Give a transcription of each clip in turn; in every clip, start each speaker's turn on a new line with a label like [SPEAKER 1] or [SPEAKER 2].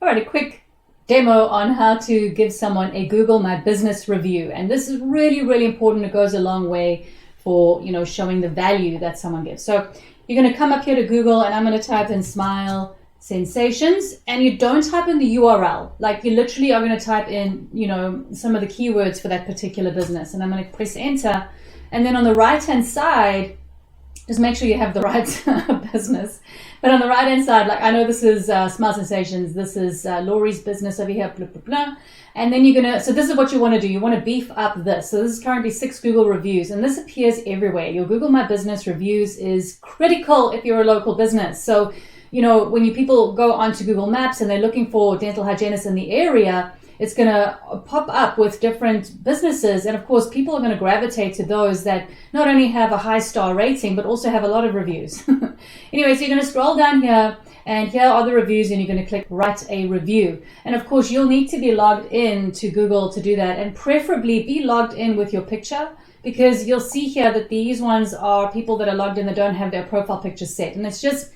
[SPEAKER 1] All right, a quick demo on how to give someone a Google My Business review. And this is really, really important. It goes a long way for, showing the value that someone gives. So you're going to come up here to Google, and I'm going to type in Smile Sensations, and you don't type in the URL. Like, you literally are going to type in, some of the keywords for that particular business. And I'm going to press enter. And then on the right-hand side, just make sure you have the right business. But on the right-hand side, like, I know this is Smile Sensations. This is Laurie's business over here, blah, blah, blah. And then so this is what you want to do. You want to beef up this. So this is currently 6 Google reviews, and this appears everywhere. Your Google My Business reviews is critical if you're a local business. So, when people go onto Google Maps and they're looking for dental hygienists in the area, it's going to pop up with different businesses. And of course, people are going to gravitate to those that not only have a high star rating, but also have a lot of reviews. Anyway, so you're going to scroll down here, and here are the reviews, and you're going to click Write a Review. And of course, you'll need to be logged in to Google to do that, and preferably be logged in with your picture, because you'll see here that these ones are people that are logged in that don't have their profile picture set. And it's just,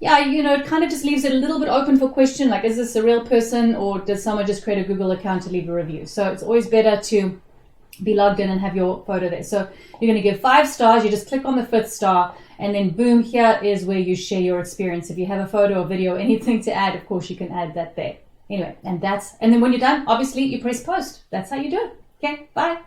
[SPEAKER 1] it kind of just leaves it a little bit open for question, like, is this a real person, or did someone just create a Google account to leave a review? So it's always better to be logged in and have your photo there. So you're going to give 5 stars. You just click on the 5th star, and then boom, here is where you share your experience. If you have a photo or video, anything to add, of course, you can add that there. Anyway, and then when you're done, obviously you press post. That's how you do it. Okay, bye.